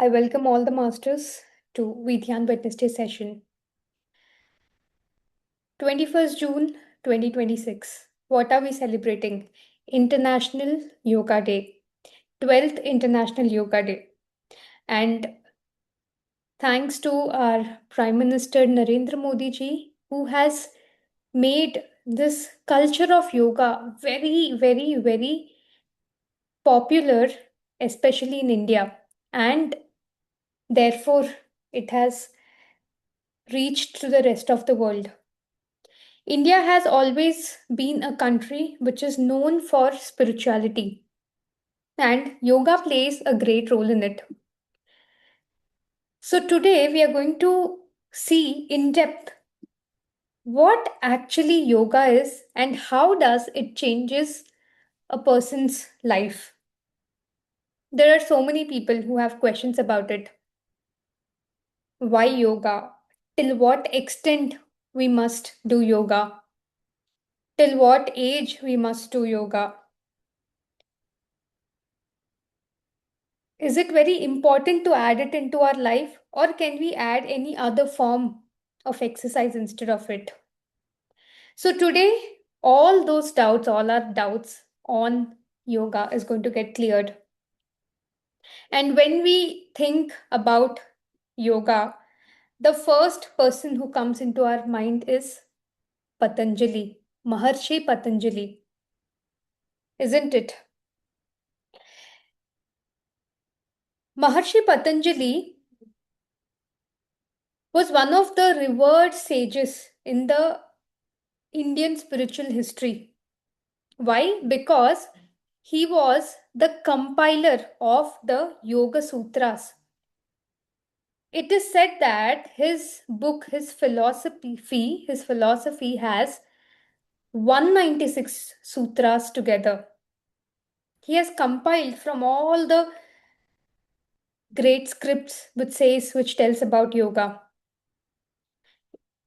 I welcome all the masters to Vidyan Wednesday session. 21st June 2026. What are we celebrating? International Yoga Day, 12th International Yoga Day. And thanks to our Prime Minister Narendra Modi ji, who has made this culture of yoga very, very, very popular, especially in India. And therefore, it has reached to the rest of the world. India has always been a country which is known for spirituality, and yoga plays a great role in it. So, today we are going to see in depth what actually yoga is and how does it changes a person's life. There are so many people who have questions about it. Why yoga? Till what extent we must do yoga? Till what age we must do yoga? Is it very important to add it into our life, or can we add any other form of exercise instead of it? So, today, all our doubts on yoga is going to get cleared. And when we think about yoga, the first person who comes into our mind is Patanjali, Maharshi Patanjali, isn't it? Maharshi Patanjali was one of the revered sages in the Indian spiritual history. Why? Because he was the compiler of the Yoga Sutras. It is said that his book, his philosophy has 196 sutras together. He has compiled from all the great scripts which tells about yoga.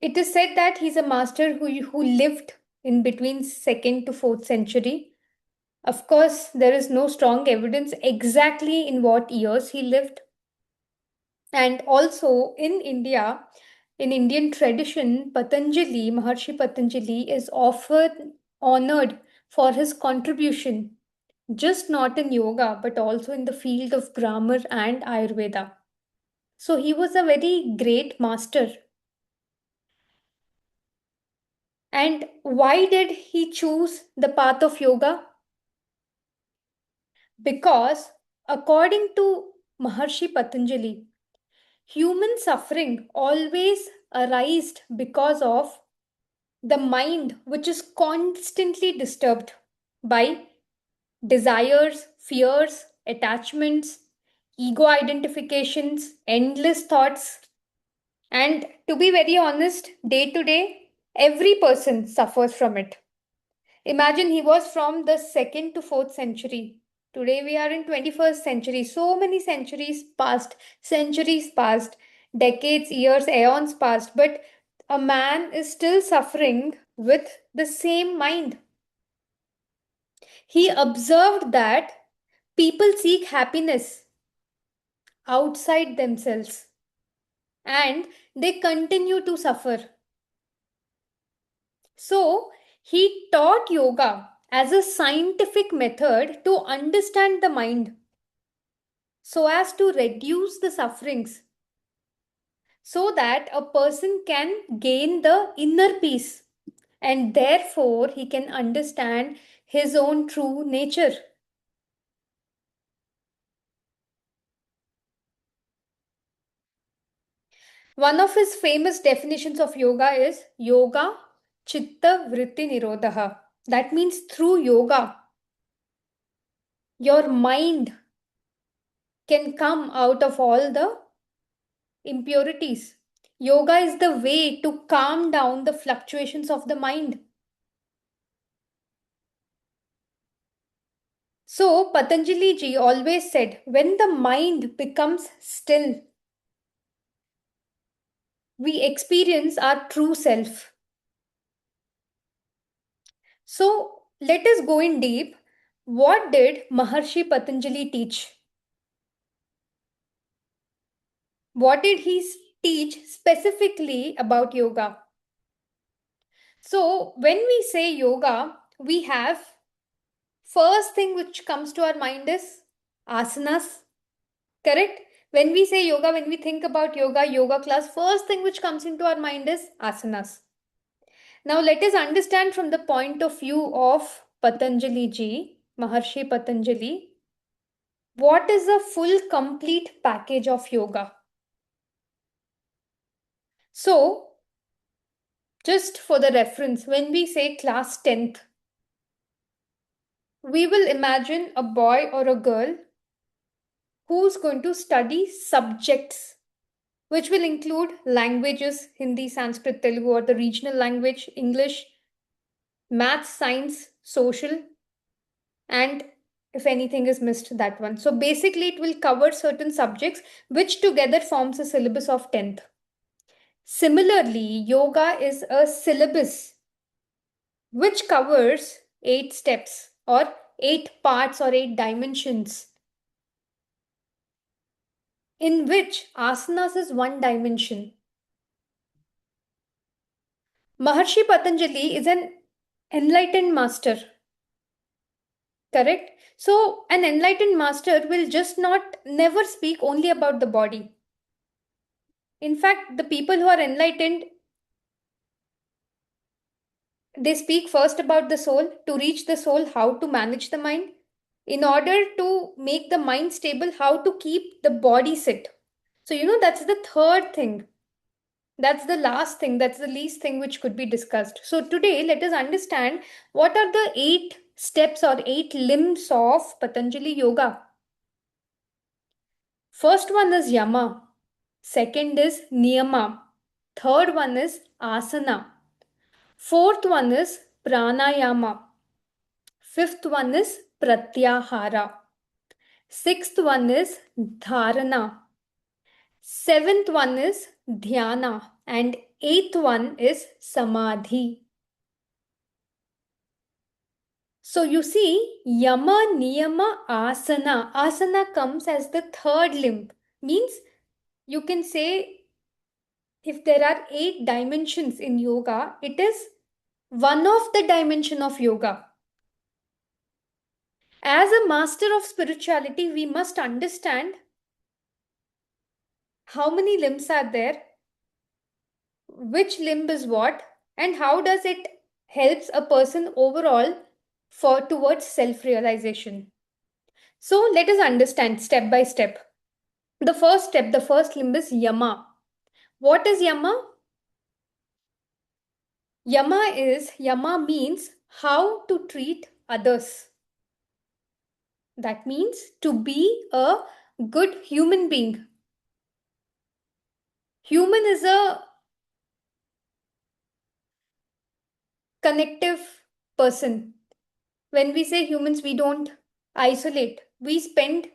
It is said that he's a master who lived in between 2nd to 4th century. Of course, there is no strong evidence exactly in what years he lived. And also in India, in Indian tradition, Maharshi Patanjali is often honored for his contribution, just not in yoga, but also in the field of grammar and Ayurveda. So he was a very great master. And why did he choose the path of yoga? Because according to Maharshi Patanjali, human suffering always arised because of the mind, which is constantly disturbed by desires, fears, attachments, ego identifications, endless thoughts. And to be very honest, day to day, every person suffers from it. Imagine he was from the 2nd to 4th century. Today we are in 21st century. So many centuries passed, decades, years, aeons passed, but a man is still suffering with the same mind. He observed that people seek happiness outside themselves and they continue to suffer. So, he taught yoga as a scientific method to understand the mind so as to reduce the sufferings so that a person can gain the inner peace and therefore he can understand his own true nature. One of his famous definitions of yoga is yoga chitta vritti nirodha. That means through yoga, your mind can come out of all the impurities. Yoga is the way to calm down the fluctuations of the mind. So, Patanjali ji always said when the mind becomes still, we experience our true self. So, let us go in deep. What did Maharshi Patanjali teach? What did he teach specifically about yoga? So, when we say yoga, we have first thing which comes to our mind is asanas, correct? When we say yoga, when we think about yoga class, first thing which comes into our mind is asanas. Now, let us understand from the point of view of Patanjali ji, Maharshi Patanjali, what is a full complete package of yoga? So, just for the reference, when we say class 10th, we will imagine a boy or a girl who's going to study subjects which will include languages, Hindi, Sanskrit, Telugu, or the regional language, English, math, science, social, and if anything is missed, that one. So basically, it will cover certain subjects which together forms a syllabus of 10th. Similarly, yoga is a syllabus which covers 8 steps or 8 parts or 8 dimensions, in which asanas is one dimension. Maharshi Patanjali is an enlightened master, correct? So, an enlightened master will just not never speak only about the body. In fact, the people who are enlightened, they speak first about the soul, to reach the soul, how to manage the mind, in order to make the mind stable, how to keep the body sit. So, that's the third thing. That's the last thing, that's the least thing which could be discussed. So, today, let us understand what are the 8 steps or 8 limbs of Patanjali Yoga. First one is Yama, second is Niyama, third one is Asana, fourth one is Pranayama, fifth one is Pratyahara, sixth one is Dharana, seventh one is Dhyana, and eighth one is Samadhi. So you see, Yama, Niyama, Asana. Asana comes as the third limb. Means you can say if there are 8 dimensions in yoga, it is one of the dimension of yoga. As a master of spirituality, we must understand how many limbs are there, which limb is what, and how does it helps a person overall for towards self-realization. So let us understand step by step. The first step, the first limb is Yama. What is Yama? Yama means how to treat others. That means to be a good human being. Human is a connective person. When we say humans, we don't isolate. We spend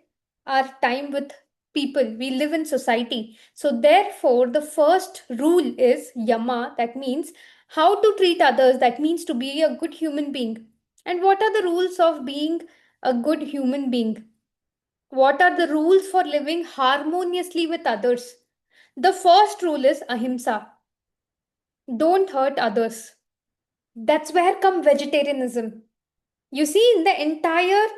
our time with people. We live in society. So therefore, the first rule is Yama. That means how to treat others. That means to be a good human being. And what are the rules of being a good human being? What are the rules for living harmoniously with others? The first rule is ahimsa. Don't hurt others. That's where come vegetarianism. You see, in the entire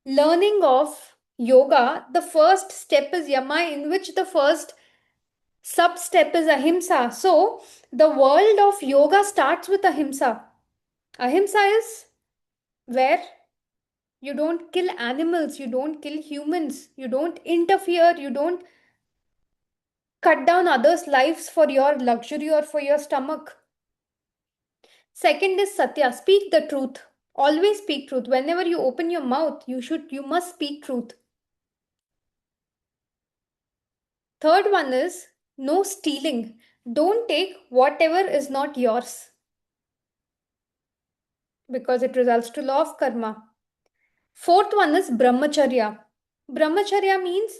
learning of yoga, the first step is yama, in which the first sub step is ahimsa. So, the world of yoga starts with ahimsa. Ahimsa is where you don't kill animals, you don't kill humans, you don't interfere, you don't cut down others' lives for your luxury or for your stomach. Second is satya, speak the truth. Always speak truth. Whenever you open your mouth, you must speak truth. Third one is no stealing. Don't take whatever is not yours because it results to law of karma. Fourth one is brahmacharya. Brahmacharya means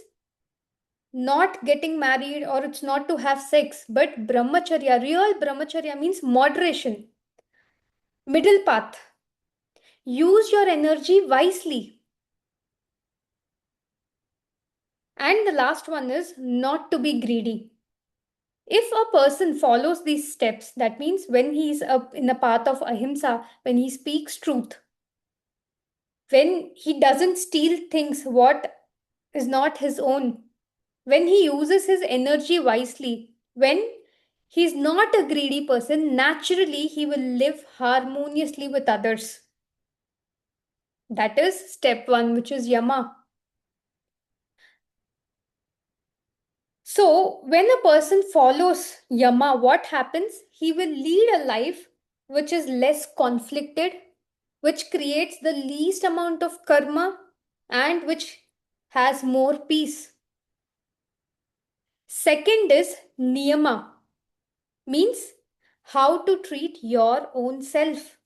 not getting married or it's not to have sex, but brahmacharya, real brahmacharya means moderation, middle path. Use your energy wisely. And the last one is not to be greedy. If a person follows these steps, that means when he is up in the path of ahimsa, when he speaks truth, when he doesn't steal things what is not his own, when he uses his energy wisely, when he's not a greedy person, naturally he will live harmoniously with others. That is step one, which is yama. So, when a person follows yama, what happens? He will lead a life which is less conflicted, which creates the least amount of karma, and which has more peace. Second is niyama, means how to treat your own self.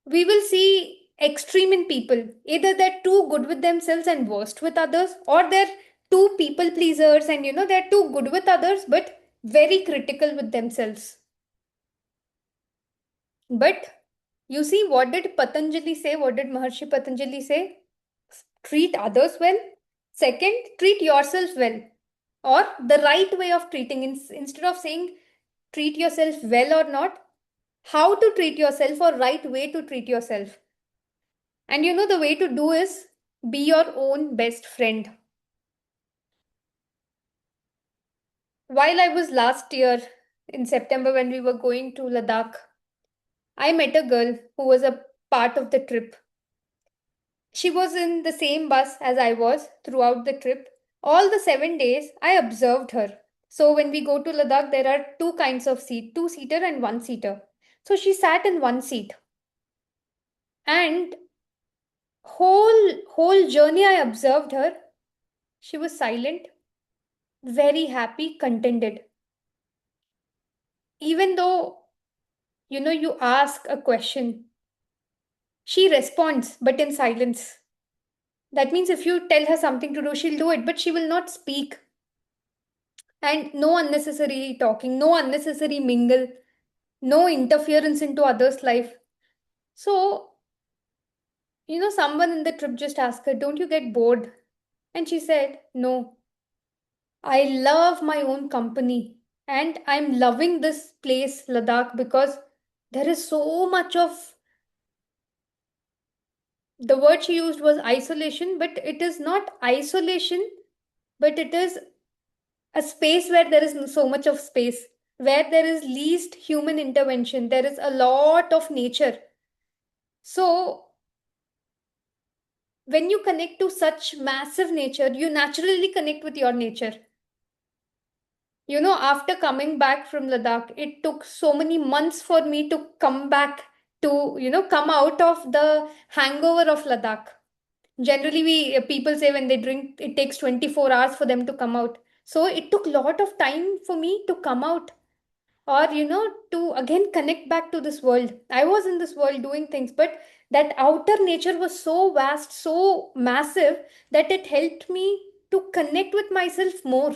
We will see extreme in people. Either they're too good with themselves and worst with others, or they're too people pleasers and they're too good with others but very critical with themselves. But you see, what did Patanjali say? What did Maharshi Patanjali say? Treat others well. Second, treat yourself well, or the right way of treating. Instead of saying treat yourself well or not, how to treat yourself or right way to treat yourself. And the way to do is be your own best friend. While I was last year in September when we were going to Ladakh, I met a girl who was a part of the trip. She was in the same bus as I was throughout the trip. All the 7 days, I observed her. So when we go to Ladakh, there are two kinds of seat, two-seater and one-seater. So she sat in one seat. And whole journey I observed her. She was silent, very happy, contented. Even though, you ask a question, she responds, but in silence. That means if you tell her something to do, she'll do it, but she will not speak. And no unnecessary talking, no unnecessary mingle, no interference into others' life. So, someone in the trip just asked her, don't you get bored? And she said, no, I love my own company. And I'm loving this place, Ladakh, because there is so much of, the word she used was isolation, but it is not isolation, but it is a space where there is so much of space, where there is least human intervention, there is a lot of nature. So when you connect to such massive nature, you naturally connect with your nature. After coming back from Ladakh, it took so many months for me to come back to, come out of the hangover of Ladakh. Generally, we people say when they drink, it takes 24 hours for them to come out. So it took a lot of time for me to come out, or to again connect back to this world. I was in this world doing things, but that outer nature was so vast, so massive, that it helped me to connect with myself more,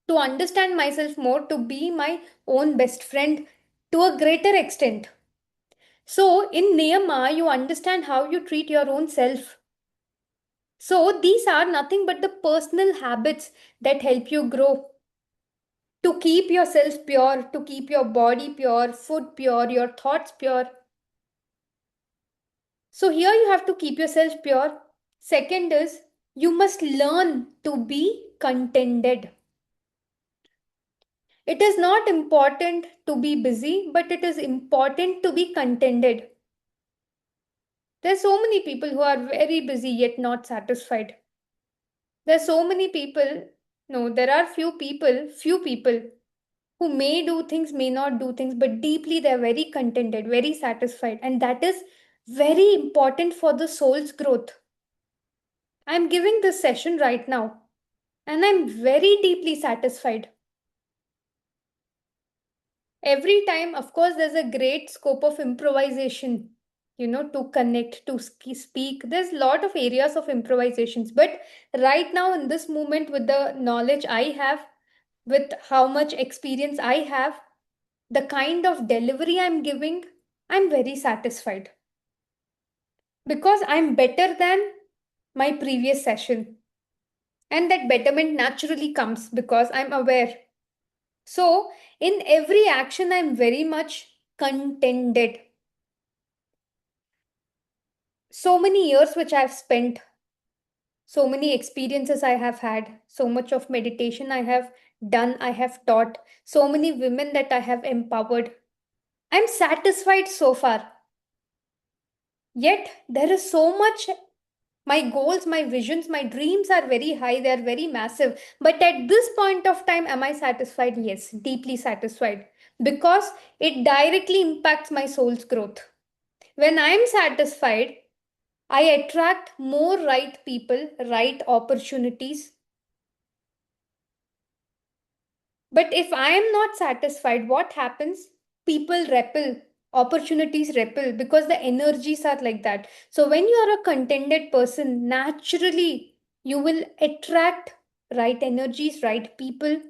to understand myself more, to be my own best friend to a greater extent. So in niyama, you understand how you treat your own self. So these are nothing but the personal habits that help you grow, to keep yourself pure, to keep your body pure, food pure, your thoughts pure. So here you have to keep yourself pure. Second is you must learn to be contented. It is not important to be busy, but it is important to be contented. There's so many people who are very busy yet not satisfied. There's so many people, no, there are few people who may do things, may not do things, but deeply they're very contented, very satisfied. And that is very important for the soul's growth. I'm giving this session right now, and I'm very deeply satisfied. Every time, of course, there's a great scope of improvisation, to connect, to speak. There's a lot of areas of improvisations. But right now, in this moment, with the knowledge I have, with how much experience I have, the kind of delivery I'm giving, I'm very satisfied, because I'm better than my previous session. And that betterment naturally comes because I'm aware. So, in every action, I'm very much contented. So many years which I've spent, so many experiences I have had, so much of meditation I have done, I have taught, so many women that I have empowered. I'm satisfied so far. Yet, there is so much. My goals, my visions, my dreams are very high, they are very massive. But at this point of time, am I satisfied? Yes, deeply satisfied. Because it directly impacts my soul's growth. When I'm satisfied, I attract more right people, right opportunities. But if I am not satisfied, what happens? People repel, opportunities repel because the energies are like that. So when you are a contented person, naturally you will attract right energies, right people,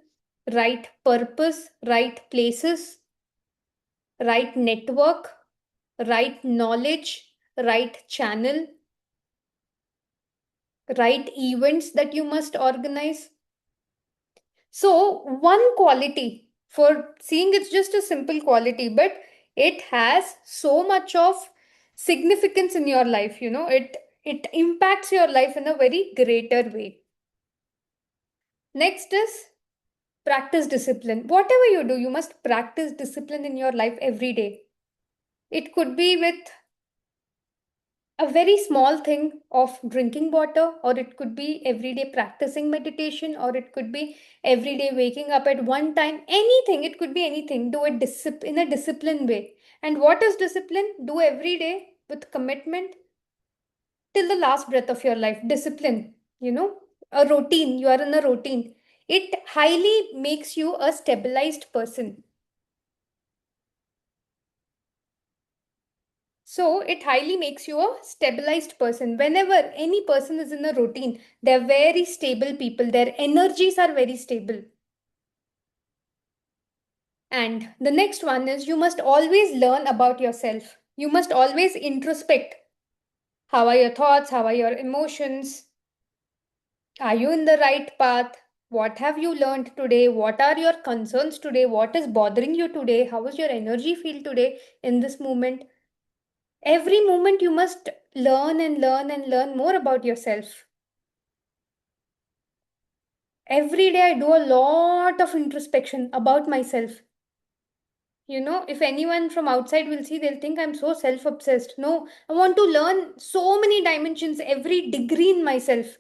right purpose, right places, right network, right knowledge, right channel, right events that you must organize. So, one quality for seeing it's just a simple quality, but it has so much of significance in your life, it impacts your life in a very greater way. Next is practice discipline. Whatever you do, you must practice discipline in your life every day. It could be with a very small thing of drinking water, or it could be everyday practicing meditation, or it could be everyday waking up at one time. Anything, it could be anything. Do it in a disciplined way. And what is discipline? Do every day with commitment till the last breath of your life. Discipline, a routine. You are in a routine. It highly makes you a stabilized person. So it highly makes you a stabilized person. Whenever any person is in a routine, they're very stable people. Their energies are very stable. And the next one is you must always learn about yourself. You must always introspect. How are your thoughts? How are your emotions? Are you in the right path? What have you learned today? What are your concerns today? What is bothering you today? How is your energy feel today in this moment? Every moment you must learn and learn and learn more about yourself. Every day I do a lot of introspection about myself. If anyone from outside will see, they'll think I'm so self obsessed. No, I want to learn so many dimensions, every degree in myself.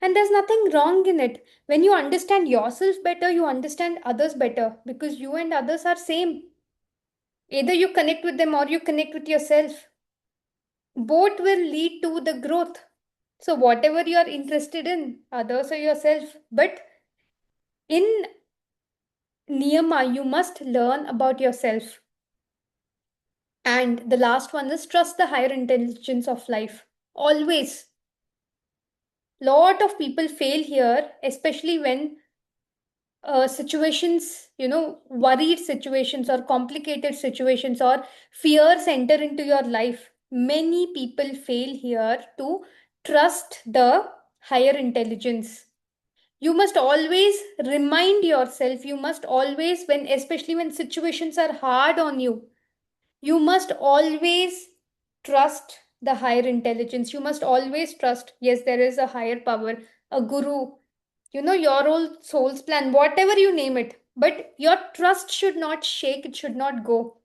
And there's nothing wrong in it. When you understand yourself better, you understand others better because you and others are same. Either you connect with them or you connect with yourself. Both will lead to the growth. So, whatever you are interested in, others or yourself. But in Niyama, you must learn about yourself. And the last one is trust the higher intelligence of life. Always. Lot of people fail here, especially when situations, worried situations or complicated situations or fears enter into your life. Many people fail here to trust the higher intelligence. You must always remind yourself, you must always, especially when situations are hard on you, you must always trust the higher intelligence. You must always trust, yes, there is a higher power, a guru, your own soul's plan, whatever you name it. But your trust should not shake, it should not go.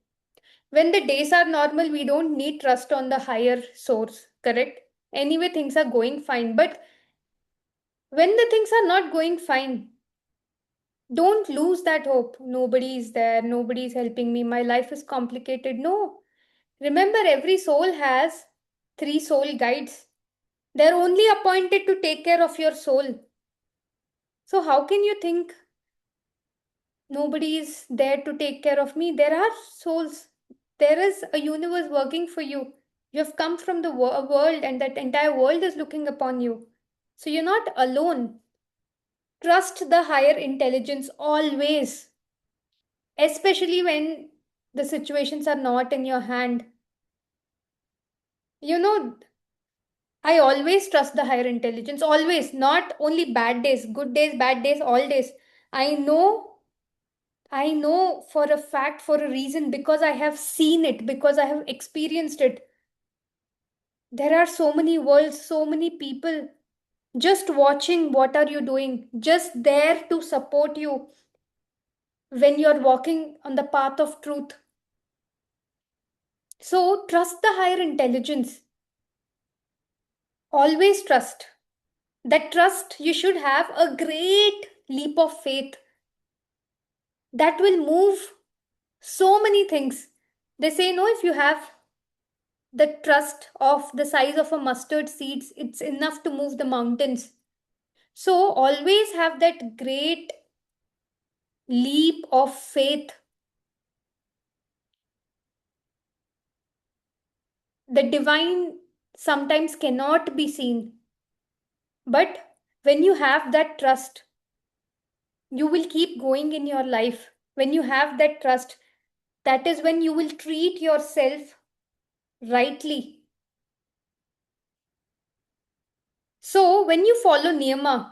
When the days are normal, we don't need trust on the higher source, correct? Anyway, things are going fine. But when the things are not going fine, don't lose that hope. Nobody is there, nobody is helping me, my life is complicated. No. Remember, every soul has three soul guides. They're only appointed to take care of your soul. So, how can you think nobody is there to take care of me? There are souls. There is a universe working for you. You have come from the world, and that entire world is looking upon you. So, you're not alone. Trust the higher intelligence always, especially when the situations are not in your hand. You know, I always trust the higher intelligence, always, not only bad days, good days, bad days, all days. I know, I know for a fact, for a reason, because I have seen it, because I have experienced it. There are so many worlds, so many people just watching what are you doing, just there to support you when you're walking on the path of truth. So trust the higher intelligence. Always trust. That trust, you should have a great leap of faith that will move so many things. They say, no, if you have the trust of the size of a mustard seeds, it's enough to move the mountains. So always have that great leap of faith. The divine sometimes cannot be seen, but when you have that trust, you will keep going in your life. When you have that trust, that is when you will treat yourself rightly. So, when you follow Niyama,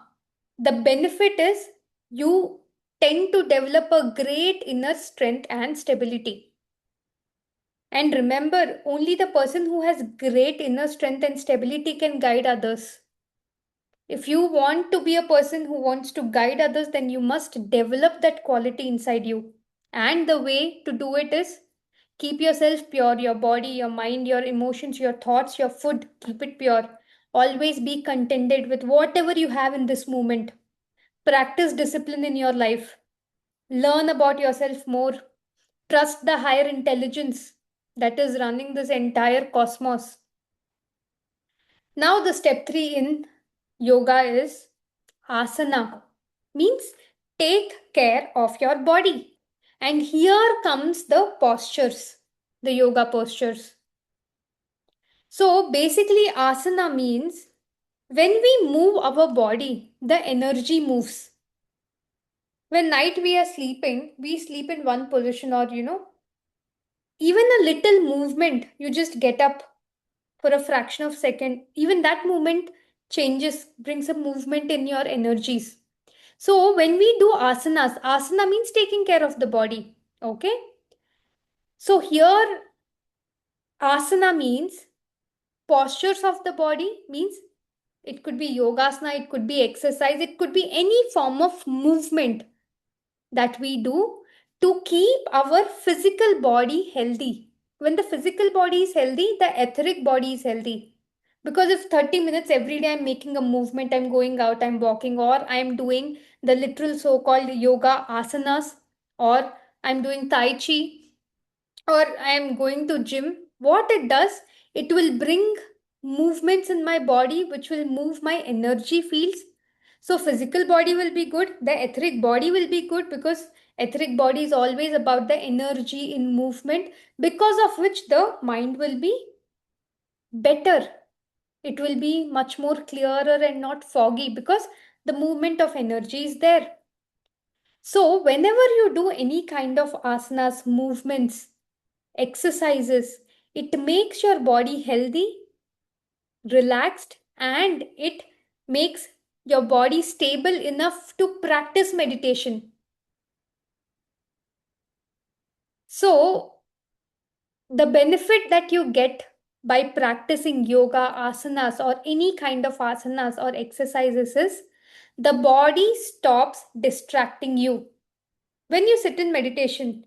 the benefit is you tend to develop a great inner strength and stability. And remember, only the person who has great inner strength and stability can guide others. If you want to be a person who wants to guide others, then you must develop that quality inside you. And the way to do it is keep yourself pure, your body, your mind, your emotions, your thoughts, your food, keep it pure. Always be contented with whatever you have in this moment. Practice discipline in your life. Learn about yourself more. Trust the higher intelligence that is running this entire cosmos. Now, the step 3 in yoga is asana, means take care of your body. And here comes the postures, the yoga postures. So, basically, asana means when we move our body, the energy moves. When night we are sleeping, we sleep in one position, or even a little movement, you just get up for a fraction of second, even that movement changes, brings a movement in your energies. So when we do asanas, asana means taking care of the body. Okay. So here asana means postures of the body, means it could be yogasana, it could be exercise, it could be any form of movement that we do to keep our physical body healthy. When the physical body is healthy, the etheric body is healthy. Because if 30 minutes every day I'm making a movement, I'm going out, I'm walking, or I'm doing the literal so called yoga asanas, or I'm doing Tai Chi, or I am going to gym, what it does, it will bring movements in my body which will move my energy fields. So physical body will be good, the etheric body will be good, because etheric body is always about the energy in movement, because of which the mind will be better. It will be much more clearer and not foggy, because the movement of energy is there. So whenever you do any kind of asanas, movements, exercises, it makes your body healthy, relaxed, and it makes your body stable enough to practice meditation. So, the benefit that you get by practicing yoga, asanas, or any kind of asanas or exercises is the body stops distracting you. When you sit in meditation,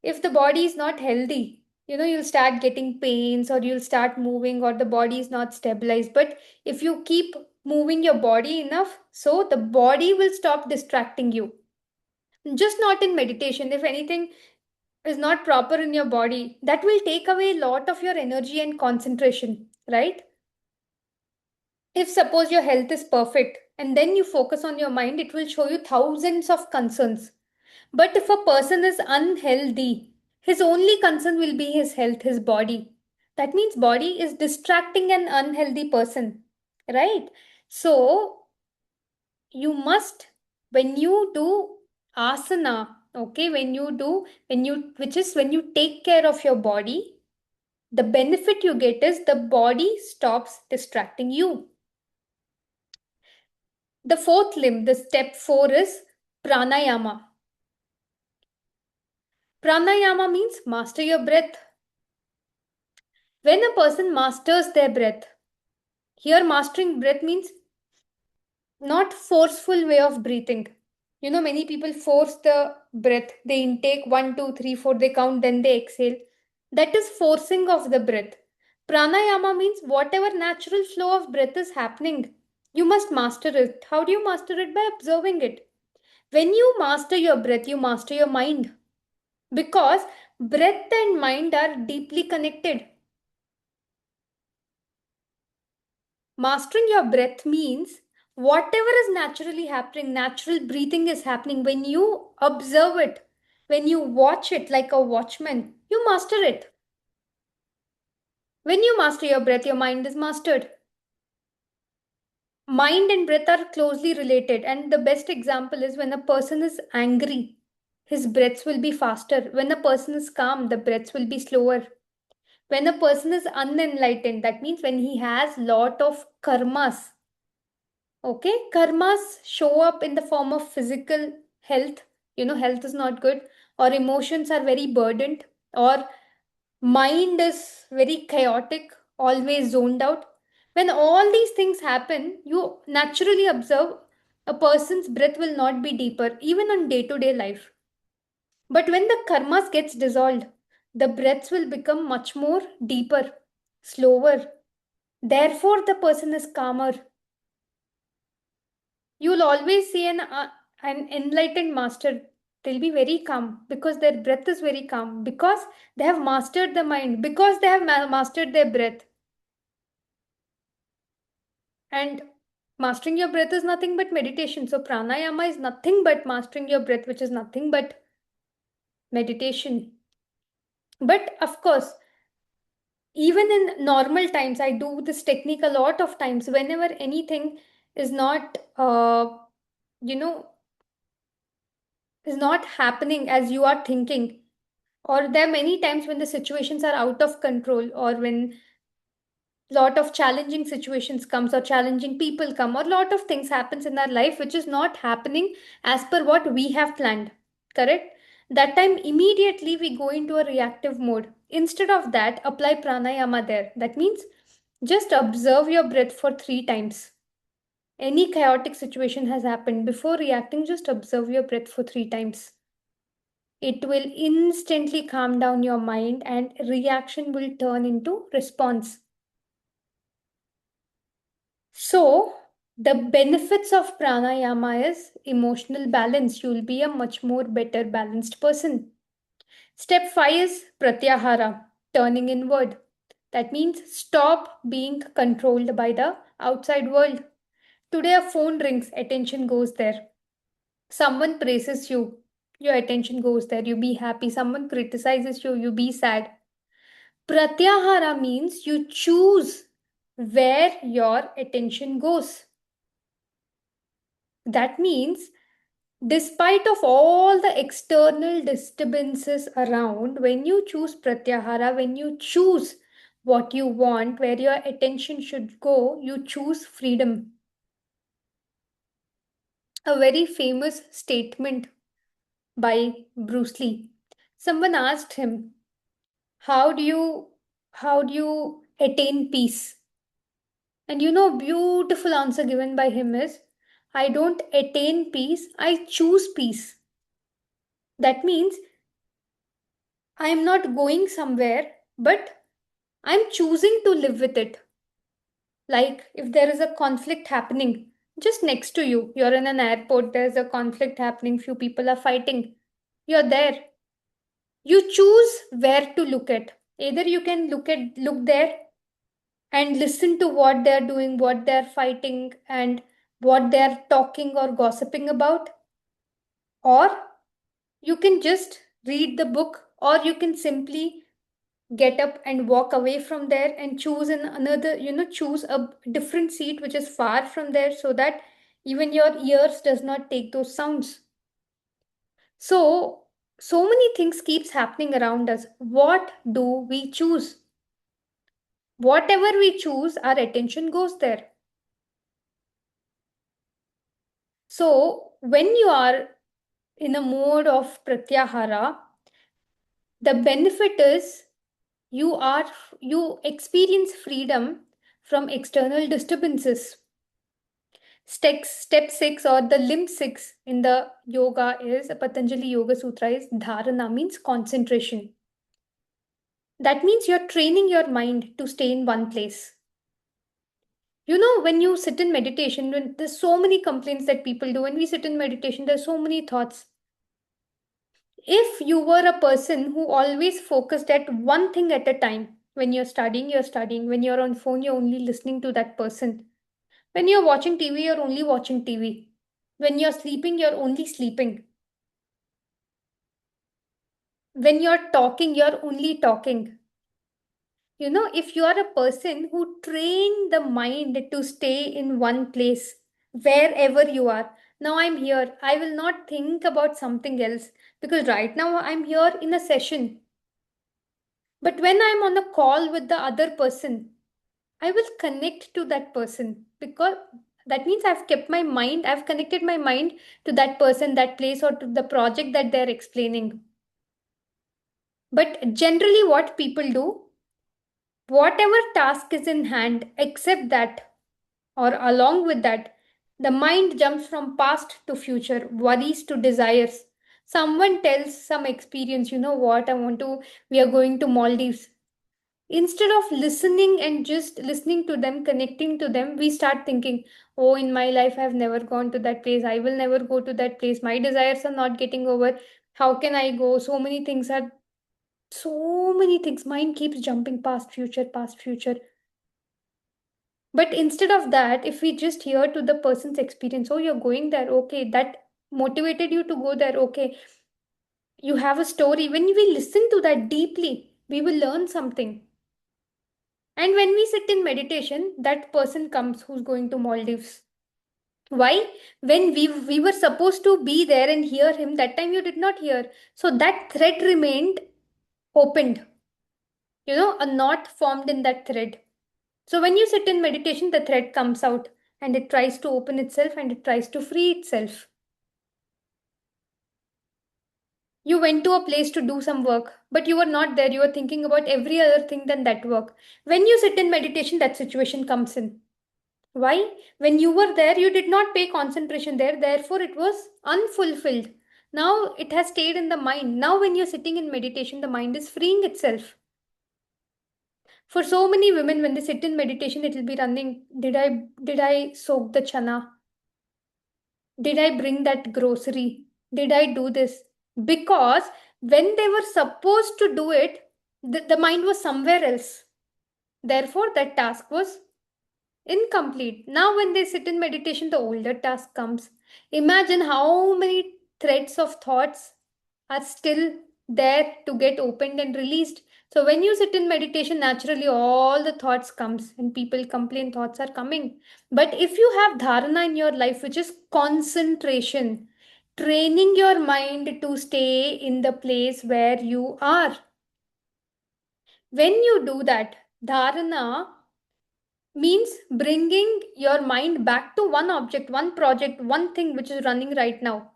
if the body is not healthy, you'll start getting pains, or you'll start moving, or the body is not stabilized. But if you keep moving your body enough, so the body will stop distracting you. Just not in meditation. If anything is not proper in your body, that will take away a lot of your energy and concentration, right? If suppose your health is perfect and then you focus on your mind, it will show you thousands of concerns. But if a person is unhealthy, his only concern will be his health, his body. That means body is distracting an unhealthy person, right? So you must, when you do asana, okay, when you, which is when you take care of your body, The benefit you get is the body stops distracting you. The fourth limb, the step 4 is pranayama. Pranayama means master your breath. When a person masters their breath, here mastering breath means not forceful way of breathing. Many people force the breath. They intake 1, 2, 3, 4, they count, then they exhale. That is forcing of the breath. Pranayama means whatever natural flow of breath is happening, you must master it. How do you master it? By observing it. When you master your breath, you master your mind. Because breath and mind are deeply connected. Mastering your breath means whatever is naturally happening, natural breathing is happening. When you observe it, when you watch it like a watchman, you master it. When you master your breath, your mind is mastered. Mind and breath are closely related, and the best example is when a person is angry, his breaths will be faster. When a person is calm, the breaths will be slower. When a person is unenlightened, that means when he has lot of karmas. Okay, karmas show up in the form of physical health. Health is not good, or emotions are very burdened, or mind is very chaotic, always zoned out. When all these things happen, you naturally observe a person's breath will not be deeper, even on day to day life. But when the karmas gets dissolved, the breaths will become much more deeper, slower. Therefore, the person is calmer. You'll always see an enlightened master. They'll be very calm because their breath is very calm, because they have mastered the mind, because they have mastered their breath. And mastering your breath is nothing but meditation. So, pranayama is nothing but mastering your breath, which is nothing but meditation. But of course, even in normal times, I do this technique a lot of times. Whenever anything is not, you know, is not happening as you are thinking, or there are many times when the situations are out of control, or when lot of challenging situations comes, or challenging people come, or lot of things happens in our life which is not happening as per what we have planned, correct? That time immediately we go into a reactive mode. Instead of that, apply pranayama there. That means just observe your breath for 3 times. Any chaotic situation has happened, before reacting, just observe your breath for 3 times. It will instantly calm down your mind, and reaction will turn into response. So, the benefits of pranayama is emotional balance. You'll be a much more better balanced person. Step 5 is pratyahara, turning inward. That means stop being controlled by the outside world. Today, a phone rings, attention goes there. Someone praises you, your attention goes there. You be happy. Someone criticizes you, you be sad. Pratyahara means you choose where your attention goes. That means despite of all the external disturbances around, when you choose pratyahara, when you choose what you want, where your attention should go, you choose freedom. A very famous statement by Bruce Lee. Someone asked him, how do you how do you attain peace? And beautiful answer given by him is, I don't attain peace, I choose peace. That means I am not going somewhere, but I'm choosing to live with it. Like if there is a conflict happening just next to you, you're in an airport, there's a conflict happening, few people are fighting, you're there. You choose where to look at. Either you can look there and listen to what they're doing, what they're fighting, and what they're talking or gossiping about, or you can just read the book, or you can simply get up and walk away from there and choose another, choose a different seat which is far from there, so that even your ears does not take those sounds. So many things keeps happening around us. What do we choose? Whatever we choose, our attention goes there. So, when you are in a mode of pratyahara, the benefit is you are you experience freedom from external disturbances. Step 6 or the limb 6 in the yoga is Patanjali Yoga Sutra is dharana, means concentration. That means you're training your mind to stay in one place. You know, when you sit in meditation, when there's so many complaints that people do, when we sit in meditation, there's so many thoughts. If you were a person who always focused at one thing at a time, when you're studying, you're studying. When you're on phone, you're only listening to that person. When you're watching TV, you're only watching TV. When you're sleeping, you're only sleeping. When you're talking, you're only talking. You know, if you are a person who train the mind to stay in one place, wherever you are, now I'm here, I will not think about something else because right now I'm here in a session. But when I'm on a call with the other person, I will connect to that person because that means I've connected my mind to that person, that place, or to the project that they're explaining. But generally, what people do, whatever task is in hand, except that, or along with that, the mind jumps from past to future, worries to desires. Someone tells some experience, you know what, we are going to Maldives. Instead of listening and just listening to them, connecting to them, we start thinking, oh, in my life, I've never gone to that place. I will never go to that place. My desires are not getting over. How can I go? So many things. Mind keeps jumping past future, past future. But instead of that, if we just hear to the person's experience, oh, you're going there, okay, that motivated you to go there, okay, you have a story. When we listen to that deeply, we will learn something. And when we sit in meditation, that person comes who's going to Maldives. Why? When we were supposed to be there and hear him, that time you did not hear. So that thread remained opened. You know, a knot formed in that thread. So when you sit in meditation, the thread comes out and it tries to open itself and it tries to free itself. You went to a place to do some work, but you were not there. You were thinking about every other thing than that work. When you sit in meditation, that situation comes in. Why? When you were there, you did not pay concentration there, therefore, it was unfulfilled. Now it has stayed in the mind. Now, when you're sitting in meditation, the mind is freeing itself. For so many women, when they sit in meditation, it will be running. Did I soak the chana? Did I bring that grocery? Did I do this? Because when they were supposed to do it, the mind was somewhere else. Therefore, that task was incomplete. Now, when they sit in meditation, the older task comes. Imagine how many threads of thoughts are still there to get opened and released. So when you sit in meditation, naturally all the thoughts comes and people complain thoughts are coming. But if you have dharana in your life, which is concentration, training your mind to stay in the place where you are. When you do that, dharana means bringing your mind back to one object, one project, one thing which is running right now.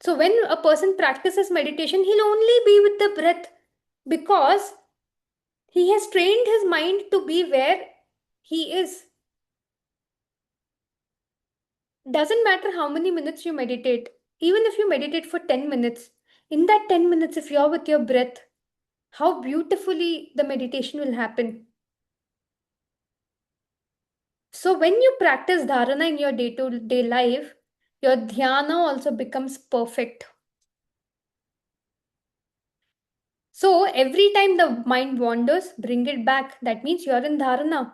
So when a person practices meditation, he'll only be with the breath because he has trained his mind to be where he is. Doesn't matter how many minutes you meditate, even if you meditate for 10 minutes, in that 10 minutes, if you're with your breath, how beautifully the meditation will happen. So when you practice dharana in your day-to-day life, your dhyana also becomes perfect. So every time the mind wanders, bring it back. That means you're in dharana.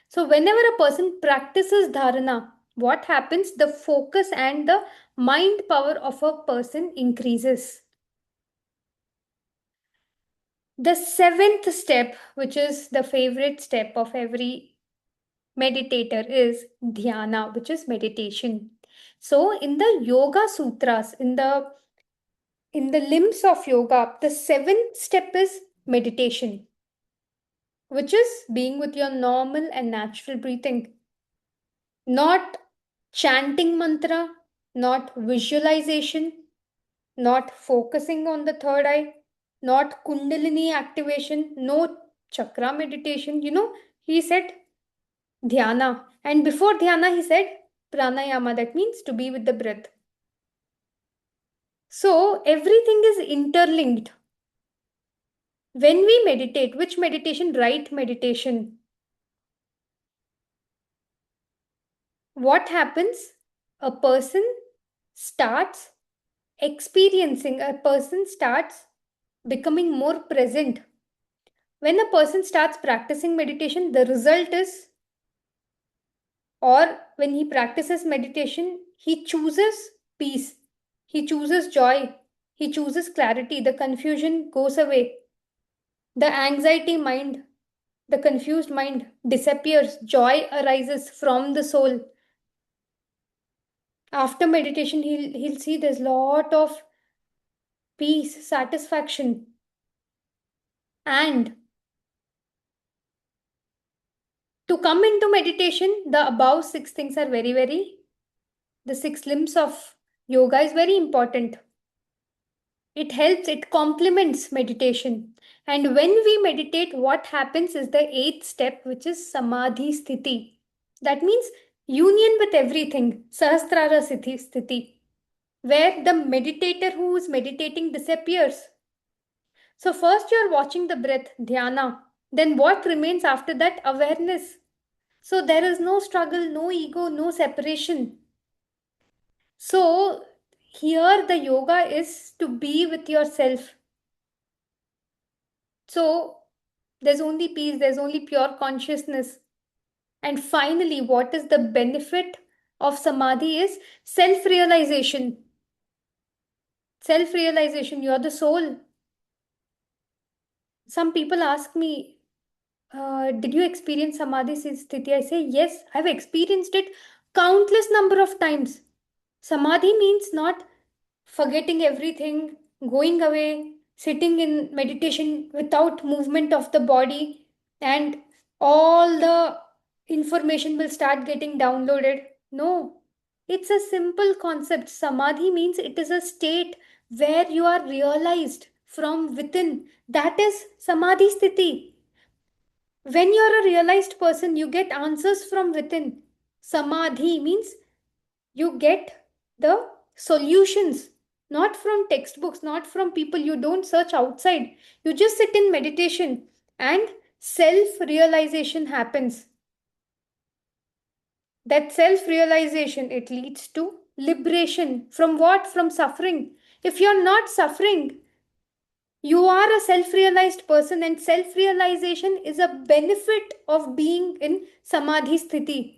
So whenever a person practices dharana, what happens? The focus and the mind power of a person increases. The seventh step, which is the favorite step of every meditator, is dhyana, which is meditation. So in the Yoga Sutras, in the limbs of yoga, the seventh step is meditation. which is being with your normal and natural breathing. Not chanting mantra, not visualization, not focusing on the third eye, not kundalini activation, no chakra meditation. He said dhyana. And before dhyana, he said pranayama. That means to be with the breath. So everything is interlinked. When we meditate, which meditation? Right meditation. What happens? A person starts experiencing, a person starts becoming more present. When a person starts practicing meditation, the result is, or when he practices meditation, he chooses peace, he chooses joy, he chooses clarity, the confusion goes away, the anxiety mind, the confused mind disappears, joy arises from the soul. After meditation, he'll see there's lot of peace, satisfaction. And to come into meditation, the above six things are the six limbs of yoga is very important. It helps, it complements meditation. And when we meditate, what happens is the eighth step, which is samadhi sthiti. That means union with everything, sahasrara sthiti, where the meditator who is meditating disappears. So first you're watching the breath, dhyana. Then what remains after that? Awareness. So there is no struggle, no ego, no separation. So here the yoga is to be with yourself. So there's only peace, there's only pure consciousness. And finally, what is the benefit of samadhi is self-realization. Self-realization, you're the soul. Some people ask me, did you experience samadhi sthiti? I say, yes, I've experienced it countless number of times. Samadhi means not forgetting everything, going away, sitting in meditation without movement of the body, and all the information will start getting downloaded. No, it's a simple concept. Samadhi means it is a state where you are realized from within. That is Samadhi Sthiti. When you are a realized person, you get answers from within. Samadhi means you get the solutions, not from textbooks, not from people. You don't search outside. You just sit in meditation and self realization happens. That self realization, it leads to liberation. From what? From suffering. If you're not suffering, you are a self realized person, and self realization is a benefit of being in samadhi sthiti.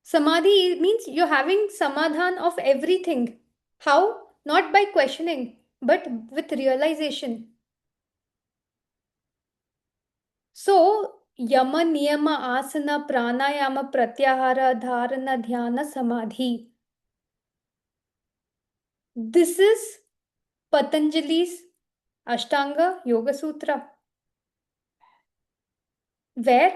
Samadhi means you're having samadhan of everything. How? Not by questioning, but with realization. So, yama, niyama, asana, pranayama, pratyahara, dharana, dhyana, samadhi. This is Patanjali's Ashtanga Yoga Sutra, where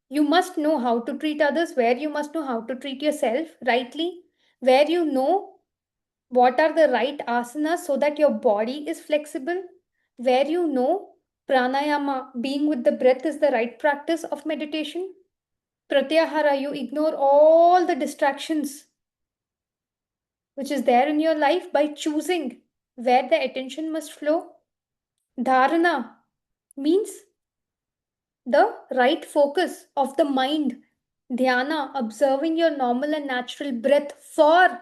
you must know how to treat others, where you must know how to treat yourself rightly, where you know what are the right asanas so that your body is flexible, where you know pranayama, being with the breath, is the right practice of meditation. Pratyahara, you ignore all the distractions which is there in your life by choosing where the attention must flow. Dharana means the right focus of the mind. Dhyana, observing your normal and natural breath for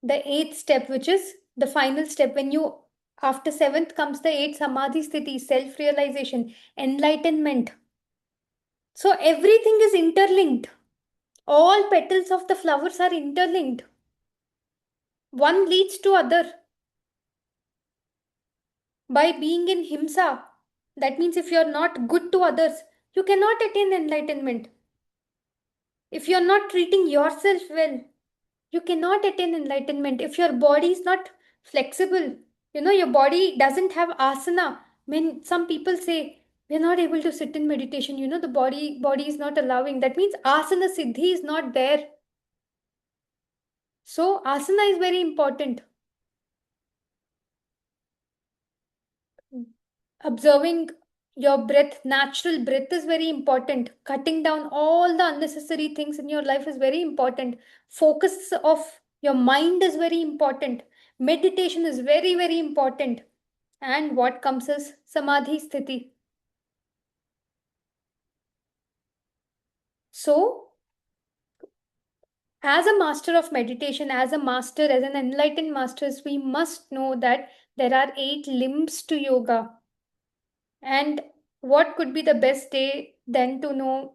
the eighth step, which is the final step. When you, after seventh comes the eighth, samadhi sthiti, self realization, enlightenment. So everything is interlinked. All petals of the flowers are interlinked. One leads to other. By being in himsa, that means if you're not good to others, you cannot attain enlightenment. If you're not treating yourself well, you cannot attain enlightenment. If your body is not flexible, your body doesn't have asana, When some people say we're not able to sit in meditation, the body is not allowing. That means asana siddhi is not there. So asana is very important. Observing your breath, natural breath is very important. Cutting down all the unnecessary things in your life is very important. Focus of your mind is very important. Meditation is very, very important. And what comes is samadhi sthiti. So, as a master of meditation, as a master, as an enlightened masters, we must know that there are 8 limbs to yoga. And what could be the best day than to know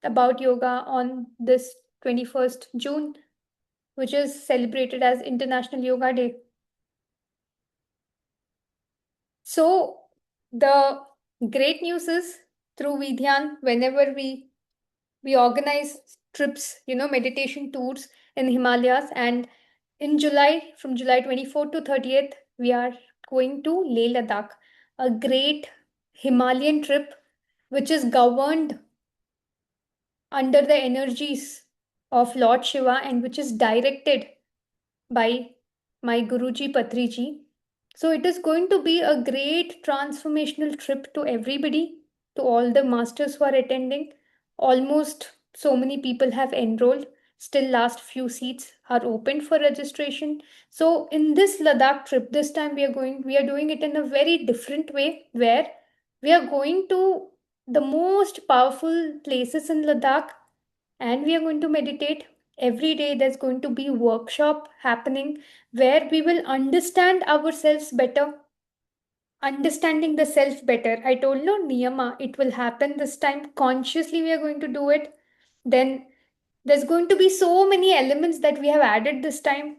about yoga on this 21st June, which is celebrated as International Yoga Day? So, the great news is through Vidhyan, whenever we organize trips, meditation tours in Himalayas, and in July, from July 24th to 30th, we are going to Leh Ladakh, a great Himalayan trip which is governed under the energies of Lord Shiva and which is directed by my Guruji Patriji. So it is going to be a great transformational trip to everybody, to all the masters who are attending. Almost so many people have enrolled. Still, last few seats are open for registration. So in this Ladakh trip, this time we are doing it in a very different way, where we are going to the most powerful places in Ladakh, and we are going to meditate every day. There's going to be workshop happening where we will understand ourselves better, understanding the self better. I told no niyama, it will happen this time consciously. We are going to do it. Then there's going to be so many elements that we have added this time,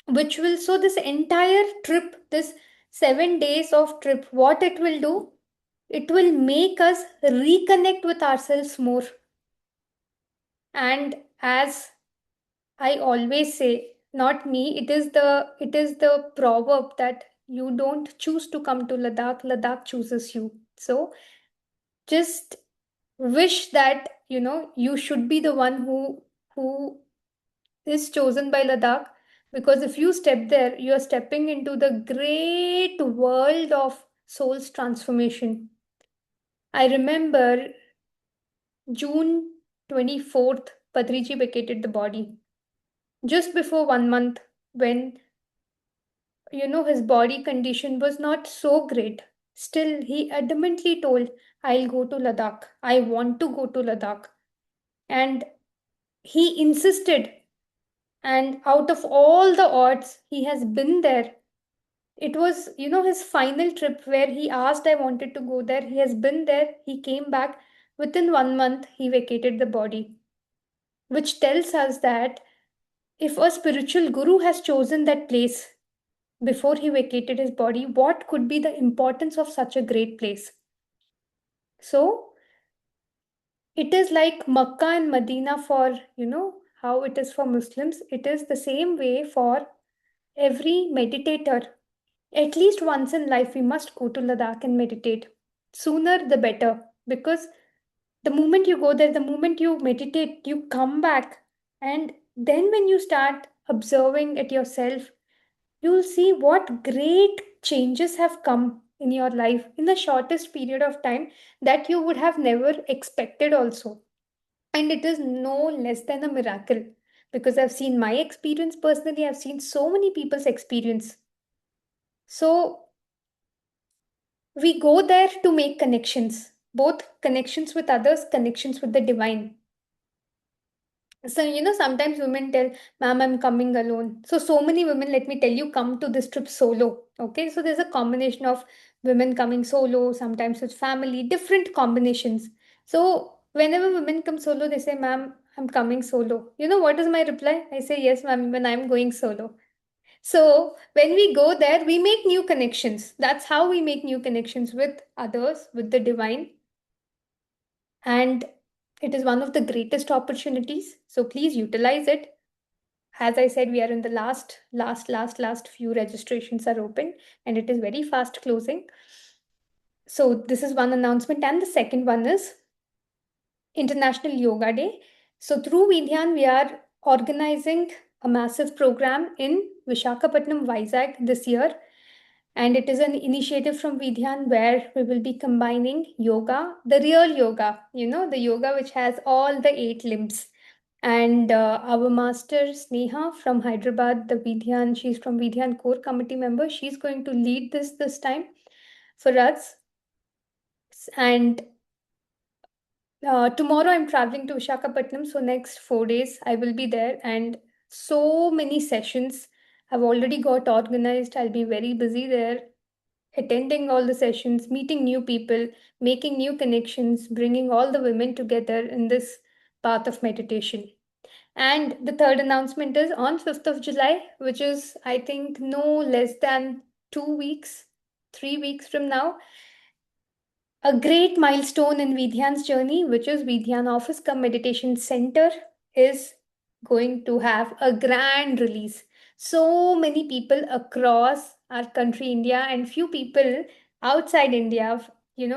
which will, so this entire trip, this 7 days of trip, what it will do, it will make us reconnect with ourselves more. And as I always say, not me, it is the proverb that you don't choose to come to Ladakh, Ladakh chooses you. So just wish that you should be the one who is chosen by Ladakh, because if you step there, you are stepping into the great world of soul's transformation. I remember June 24th, Padriji vacated the body. Just before 1 month, when his body condition was not so great, still he adamantly told, I'll go to Ladakh. I want to go to Ladakh. And he insisted. And out of all the odds, he has been there. It was, his final trip where he asked, I wanted to go there. He has been there. He came back. Within 1 month, he vacated the body, which tells us that if a spiritual guru has chosen that place before he vacated his body, what could be the importance of such a great place? So, it is like Makkah and Medina for, how it is for Muslims. It is the same way for every meditator. At least once in life, we must go to Ladakh and meditate. Sooner the better. Because the moment you go there, the moment you meditate, you come back. And then when you start observing it yourself, you'll see what great changes have come in your life in the shortest period of time that you would have never expected, also. And it is no less than a miracle, because I've seen my experience personally, I've seen so many people's experience. So we go there to make connections, both connections with others, connections with the divine. So, sometimes women tell, Ma'am, I'm coming alone. So many women, let me tell you, come to this trip solo. Okay. So, there's a combination of women coming solo, sometimes with family, different combinations. So, whenever women come solo, they say, Ma'am, I'm coming solo. You know what is my reply? I say, Yes, ma'am, when I'm going solo. So, when we go there, we make new connections. That's how we make new connections with others, with the divine. And it is one of the greatest opportunities. So please utilize it. As I said, we are in the last few registrations are open, and it is very fast closing. So this is one announcement, and the second one is International Yoga Day. So through Vidyan, we are organizing a massive program in Vishakhapatnam, Vizag this year. And it is an initiative from Vidyan where we will be combining yoga, the real yoga, the yoga which has all the eight limbs. And our master Sneha from Hyderabad, the Vidyan, she's from Vidyan core committee member. She's going to lead this time for us. And tomorrow I'm traveling to Visakhapatnam, so next 4 days I will be there, and so many sessions have already got organized. I'll be very busy there, attending all the sessions, meeting new people, making new connections, bringing all the women together in this path of meditation. And the third announcement is on 5th of July, which is, I think, no less than 2 weeks, 3 weeks from now, a great milestone in Vidyan's journey, which is Vidyan Office Come Meditation Center, is going to have a grand release. So many people across our country, India, and few people outside India,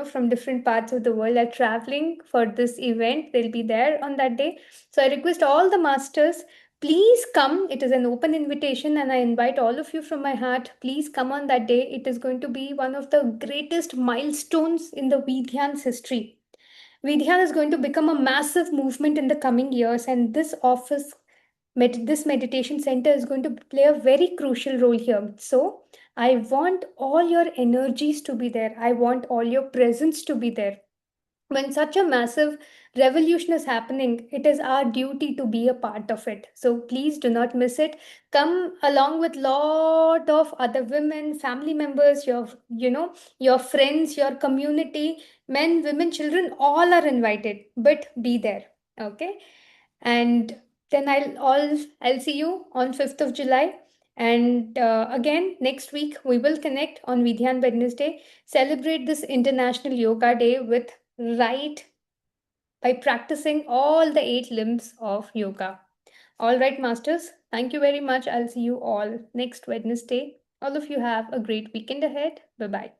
from different parts of the world are traveling for this event. They'll be there on that day. So I request all the masters, please come. It is an open invitation, and I invite all of you from my heart. Please come on that day. It is going to be one of the greatest milestones in the Vidyan's history. Vidyan is going to become a massive movement in the coming years, and this office, this meditation center is going to play a very crucial role here. So, I want all your energies to be there. I want all your presence to be there. When such a massive revolution is happening, it is our duty to be a part of it. So please do not miss it. Come along with lot of other women, family members, your friends, your community, men, women, children, all are invited. But be there, okay? And then I'll see you on 5th of July. And again, next week we will connect on Vidyan Wednesday. Celebrate this International Yoga Day with right by practicing all the eight limbs of yoga. All right, masters, thank you very much. I'll see you all next Wednesday. All of you have a great weekend ahead. Bye bye.